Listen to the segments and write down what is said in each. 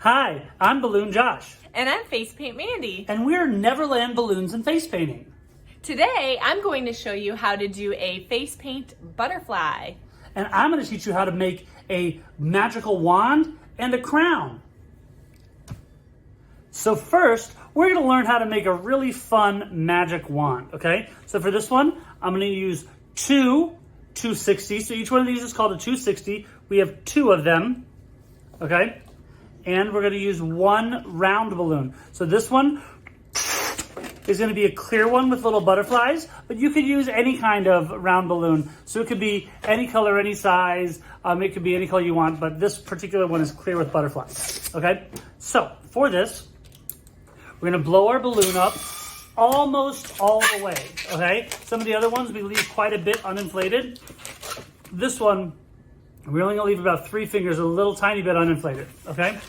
Hi, I'm Balloon Josh. And I'm Facepaint Mandy. And we're Neverland Balloons and Face Painting. Today, I'm going to show you how to do a face paint butterfly. And I'm going to teach you how to make a magical wand and a crown. So first, we're going to learn how to make a really fun magic wand, okay? So for this one, I'm going to use two 260. So each one of these is called a 260. We have two of them, okay? And we're going to use one round balloon. So this one is going to be a clear one with little butterflies, but you could use any kind of round balloon. So it could be any color, any size. It could be any color you want, but this particular one is clear with butterflies, okay? So for this, we're going to blow our balloon up almost all the way, okay? Some of the other ones we leave quite a bit uninflated. This one, we're only going to leave about 3 fingers, a little tiny bit uninflated, okay?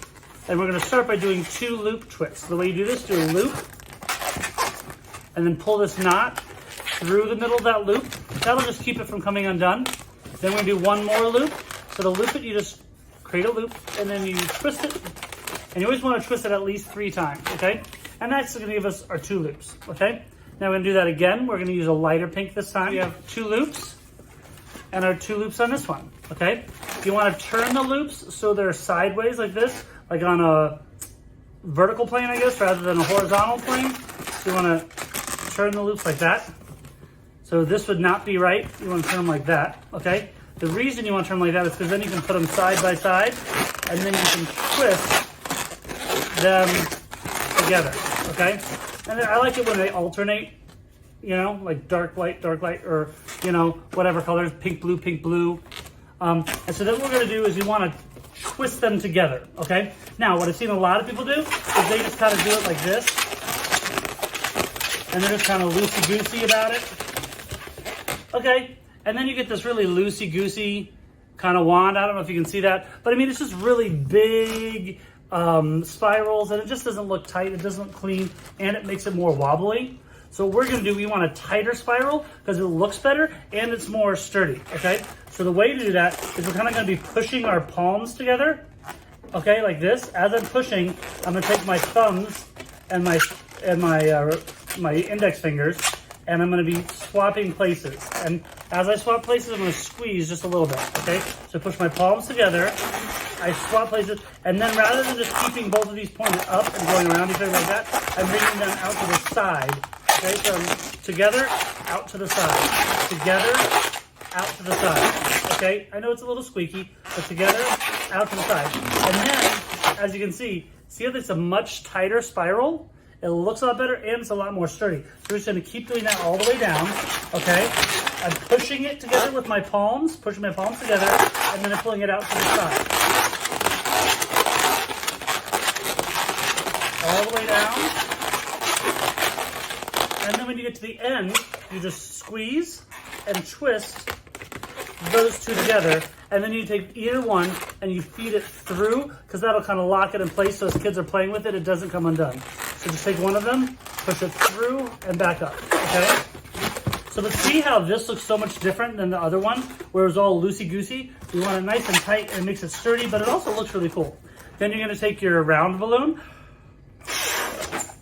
And we're going to start by doing 2 loop twists. The way you do this, do a loop, and then pull this knot through the middle of that loop. That'll just keep it from coming undone. Then we're going to do one more loop. So to loop it, you just create a loop, and then you twist it. And you always want to twist it at least 3 times, okay? And that's going to give us our 2 loops, okay? Now we're going to do that again. We're going to use a lighter pink this time. We have 2 loops and our 2 loops on this one, okay? You want to turn the loops so they're sideways like this, like on a vertical plane, I guess, rather than a horizontal plane. So you want to turn the loops like that. So this would not be right. You want to turn them like that, okay? The reason you want to turn them like that is because then you can put them side by side, and then you can twist them together, okay? And I like it when they alternate, you know, like dark light, or, you know, whatever colors, pink, blue. And so then what we're going to do is you want to twist them together, okay? Now, what I've seen a lot of people do is they just kind of do it like this, and they're just kind of loosey-goosey about it, okay? And then you get this really loosey-goosey kind of wand. I don't know if you can see that, but I mean, it's just really big spirals, and it just doesn't look tight, it doesn't look clean, and it makes it more wobbly. So what we're going to do, we want a tighter spiral because it looks better and it's more sturdy, okay? So the way to do that is we're kind of going to be pushing our palms together, okay, like this. As I'm pushing, I'm going to take my thumbs and my index fingers, and I'm going to be swapping places. And as I swap places, I'm going to squeeze just a little bit, okay? So push my palms together, I swap places, and then rather than just keeping both of these pointed up and going around each other like that, I'm bringing them out to the side. Okay, so together, out to the side. Together, out to the side. Okay, I know it's a little squeaky, but together, out to the side. And then, as you can see how it's a much tighter spiral? It looks a lot better and it's a lot more sturdy. So we're just going to keep doing that all the way down. Okay, I'm pushing it together with my palms, pushing my palms together, and then I'm pulling it out to the side. All the way down. And then when you get to the end, you just squeeze and twist those 2 together. And then you take either one and you feed it through, because that'll kind of lock it in place so as kids are playing with it, it doesn't come undone. So just take one of them, push it through and back up, okay? So let's see how this looks so much different than the other one, where it was all loosey-goosey. You want it nice and tight, and it makes it sturdy, but it also looks really cool. Then you're gonna take your round balloon.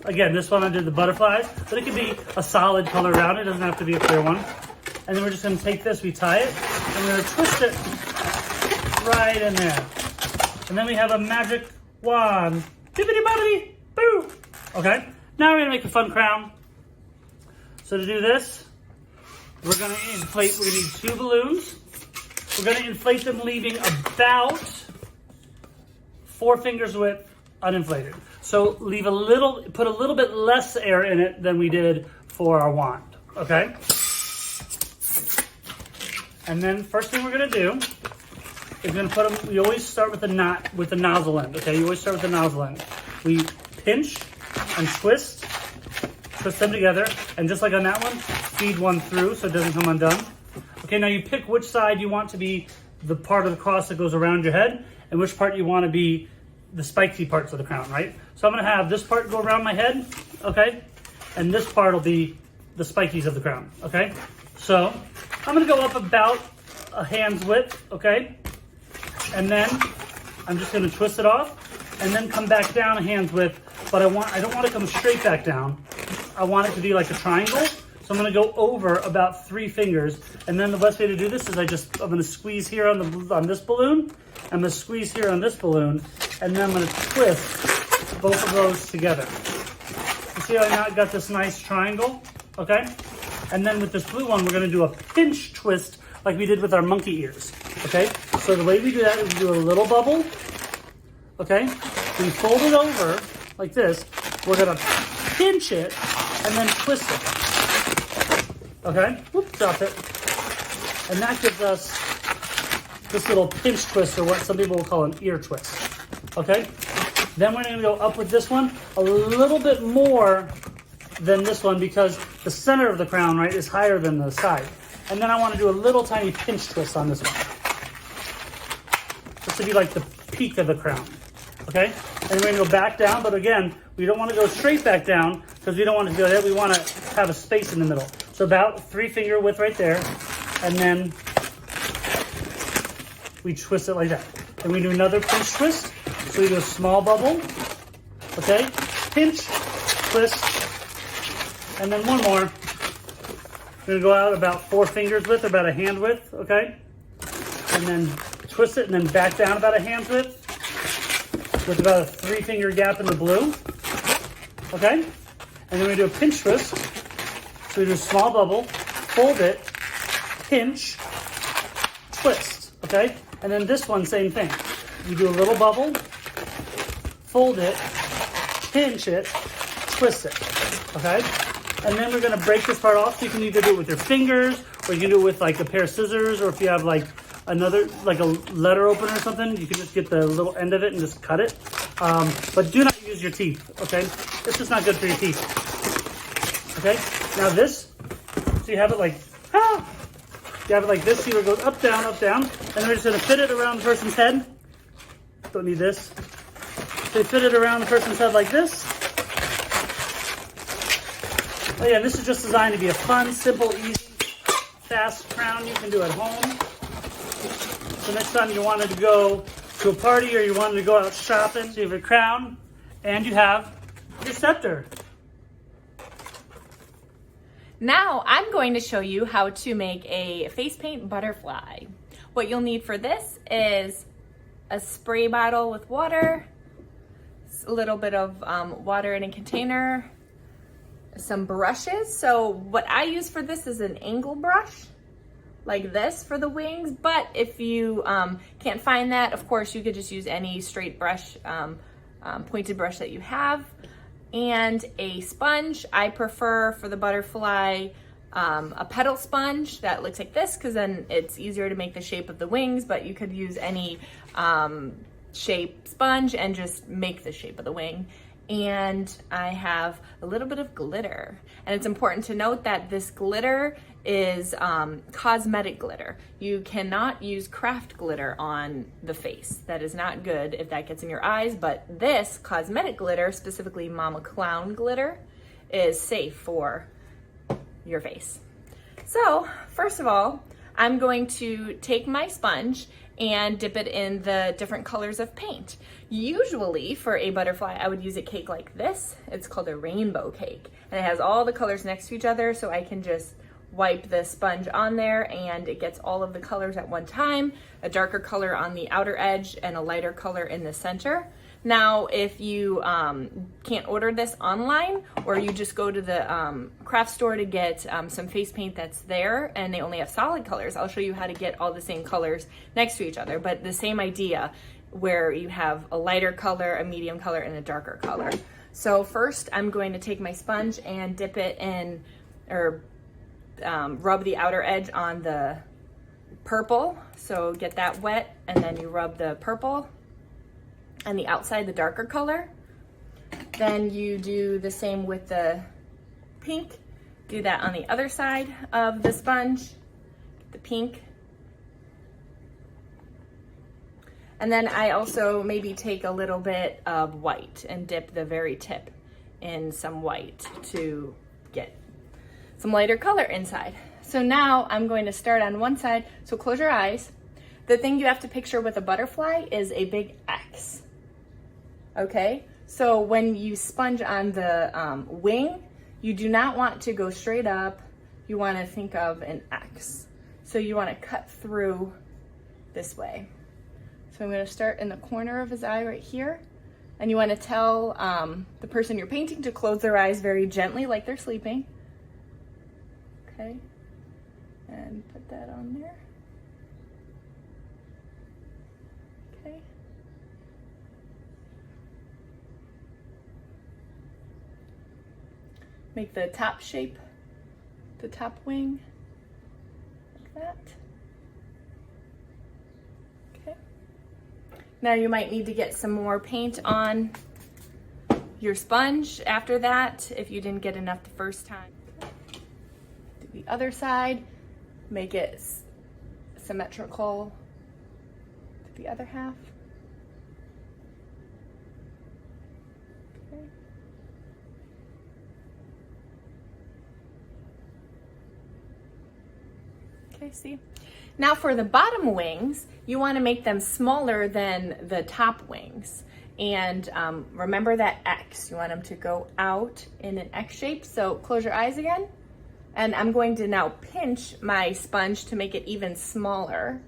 Again, this one I did the butterflies, but it could be a solid color round. It doesn't have to be a clear one. And then we're just going to take this, we tie it, and we're going to twist it right in there. And then we have a magic wand. Bibbidi-bobbidi, boo! Okay, now we're going to make a fun crown. So to do this, we're going to need 2 balloons. We're going to inflate them, leaving about 4 fingers width uninflated. So put a little bit less air in it than we did for our wand, okay? And then first thing we're gonna do is gonna put them, we always start with the nozzle end, okay? You always start with the nozzle end. We pinch and twist them together, and just like on that one, feed one through so it doesn't come undone. Okay, now you pick which side you want to be the part of the cross that goes around your head, and which part you want to be the spiky parts of the crown, right? So I'm gonna have this part go around my head, okay? And this part will be the spikies of the crown, okay? So I'm gonna go up about a hand's width, okay? And then I'm just gonna twist it off, and then come back down a hand's width, but I don't want to come straight back down. I want it to be like a triangle. So I'm gonna go over about 3 fingers, and then the best way to do this is I'm gonna squeeze here on this balloon, I'm gonna squeeze here on this balloon, and then I'm gonna twist both of those together. You see how I now got this nice triangle, okay? And then with this blue one, we're gonna do a pinch twist like we did with our monkey ears, okay? So the way we do that is we do a little bubble, okay? We fold it over like this. We're gonna pinch it and then twist it. Okay, whoop, drop it. And that gives us this little pinch twist, or what some people will call an ear twist. Okay, then we're gonna go up with this one a little bit more than this one because the center of the crown, right, is higher than the side. And then I wanna do a little tiny pinch twist on this one. This would be like the peak of the crown, okay? And we're gonna go back down, but again, we don't wanna go straight back down because we don't want to do that. We wanna have a space in the middle. So about 3 finger width right there, and then we twist it like that. And we do another pinch twist. So we do a small bubble, okay? Pinch, twist, and then one more. We're gonna go out about 4 fingers width, about a hand width, okay? And then twist it, and then back down about a hand width with about a 3 finger gap in the blue, okay? And then we do a pinch twist. So we do a small bubble, fold it, pinch, twist, okay? And then this one, same thing. You do a little bubble, fold it, pinch it, twist it, okay? And then we're gonna break this part off. So you can either do it with your fingers, or you can do it with like a pair of scissors, or if you have like another, like a letter opener or something, you can just get the little end of it and just cut it. But do not use your teeth, okay? This is not good for your teeth, okay? Now this, so you have it like, you have it like this, see where it goes up, down, and then we're just gonna fit it around the person's head. Don't need this. So you fit it around the person's head like this. Oh yeah, this is just designed to be a fun, simple, easy, fast crown you can do at home. So next time you wanted to go to a party or you wanted to go out shopping, so you have your crown and you have your scepter. Now I'm going to show you how to make a face paint butterfly. What you'll need for this is a spray bottle with water, a little bit of water in a container, some brushes. So what I use for this is an angle brush, like this for the wings, but if you can't find that, of course you could just use any straight brush, pointed brush that you have. And a sponge. I prefer for the butterfly a petal sponge that looks like this, because then it's easier to make the shape of the wings, but you could use any shape sponge and just make the shape of the wing. And I have a little bit of glitter, and it's important to note that this glitter is cosmetic glitter. You cannot use craft glitter on the face. That is not good if that gets in your eyes, but this cosmetic glitter, specifically Mama Clown glitter, is safe for your face. So first of all, I'm going to take my sponge and dip it in the different colors of paint. Usually for a butterfly, I would use a cake like this. It's called a rainbow cake, and it has all the colors next to each other, so I can just wipe the sponge on there and it gets all of the colors at one time, a darker color on the outer edge and a lighter color in the center. Now, if you can't order this online, or you just go to the craft store to get some face paint that's there and they only have solid colors, I'll show you how to get all the same colors next to each other, but the same idea where you have a lighter color, a medium color, and a darker color. So first I'm going to take my sponge and dip it in, or rub the outer edge on the purple. So get that wet, and then you rub the purple and the outside, the darker color. Then you do the same with the pink. Do that on the other side of the sponge, the pink. And then I also maybe take a little bit of white and dip the very tip in some white to get some lighter color inside. So now I'm going to start on one side. So close your eyes. The thing you have to picture with a butterfly is a big X. okay? So when you sponge on the wing, you do not want to go straight up. You want to think of an X. So you want to cut through this way. So I'm going to start in the corner of his eye right here. And you want to tell the person you're painting to close their eyes very gently, like they're sleeping. Okay, and put that on there. Okay. Make the top shape, the top wing, like that. Okay. Now you might need to get some more paint on your sponge after that if you didn't get enough the first time. Do the other side, make it symmetrical to the other half. Okay. Okay, see? Now for the bottom wings, you want to make them smaller than the top wings. And remember that X, you want them to go out in an X shape. So close your eyes again. And I'm going to now pinch my sponge to make it even smaller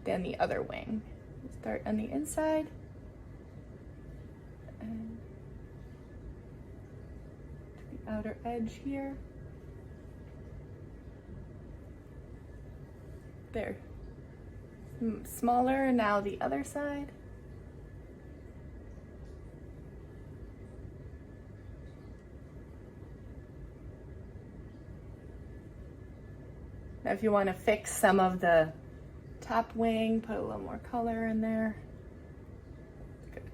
than the other wing. Start on the inside. And to the outer edge here. There. Smaller, now the other side. Now if you want to fix some of the top wing, put a little more color in there. Good.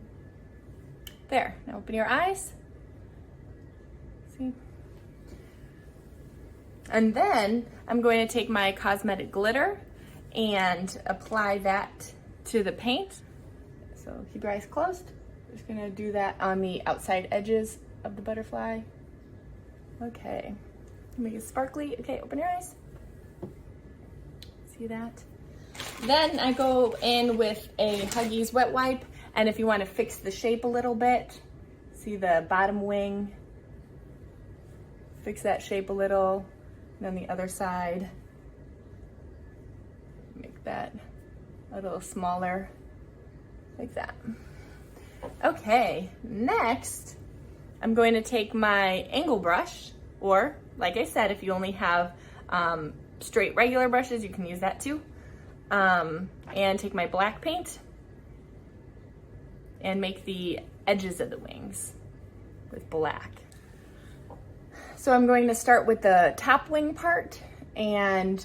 There, now open your eyes. See? And then I'm going to take my cosmetic glitter and apply that to the paint. So keep your eyes closed. I'm just gonna do that on the outside edges of the butterfly. Okay, make it sparkly. Okay, open your eyes. See that? Then I go in with a Huggies wet wipe, and if you want to fix the shape a little bit, see the bottom wing, fix that shape a little, and then the other side, make that a little smaller, like that. Okay, next, I'm going to take my angle brush, or like I said, if you only have straight regular brushes, you can use that too. And take my black paint and make the edges of the wings with black. So I'm going to start with the top wing part and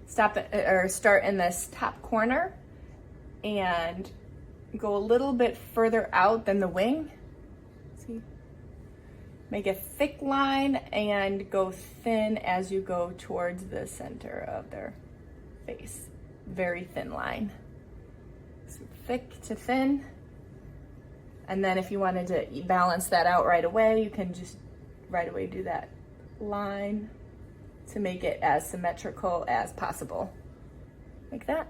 start in this top corner and go a little bit further out than the wing. See? Make a thick line and go thin as you go towards the center of their face. Very thin line. So thick to thin. And then if you wanted to balance that out right away, you can just right away do that line to make it as symmetrical as possible. Like that.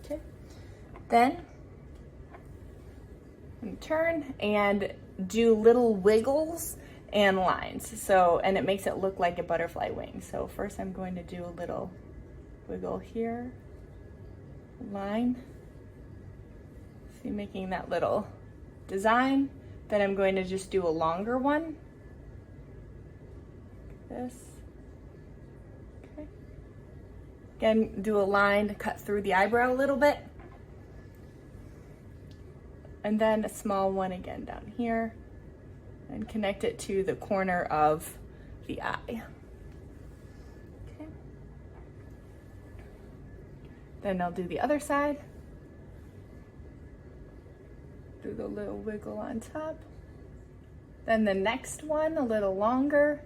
Okay. Then turn and do little wiggles and lines. So, and it makes it look like a butterfly wing. So first I'm going to do a little wiggle here, line. See, making that little design. Then I'm going to just do a longer one. This. Okay. Again, do a line to cut through the eyebrow a little bit. And then a small one again down here and connect it to the corner of the eye. Okay. Then I'll do the other side. Do the little wiggle on top. Then the next one, a little longer.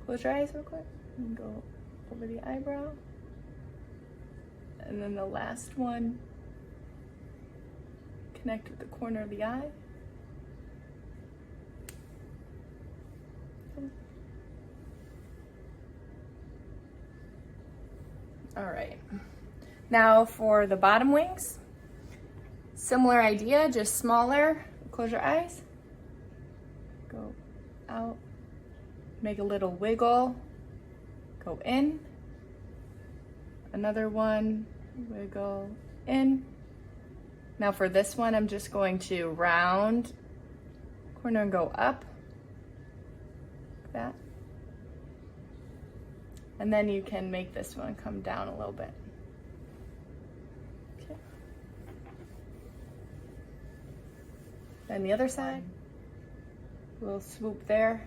Close your eyes real quick and go over the eyebrow. And then the last one, connect with the corner of the eye. All right. Now for the bottom wings, similar idea, just smaller. Close your eyes. Go out. Make a little wiggle. Go in. Another one. Wiggle in. Now for this one, I'm just going to round corner and go up. Like that. And then you can make this one come down a little bit. Okay. Then the other side, a little swoop there.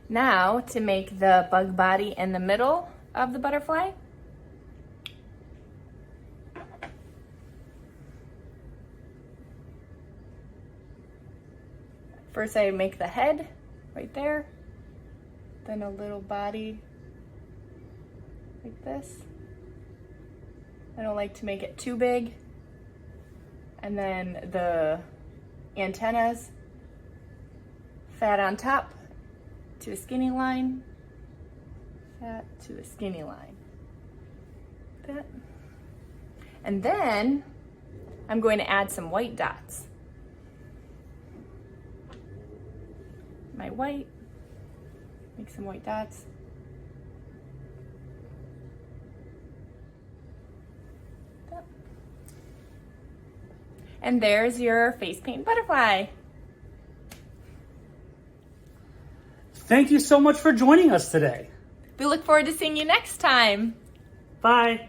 Now to make the bug body in the middle of the butterfly, first I make the head right there, then a little body like this. I don't like to make it too big. And then the antennas, fat on top to a skinny line, fat to a skinny line. That. And then I'm going to add some white dots. My white, make some white dots. And there's your face paint butterfly. Thank you so much for joining us today. We look forward to seeing you next time. Bye.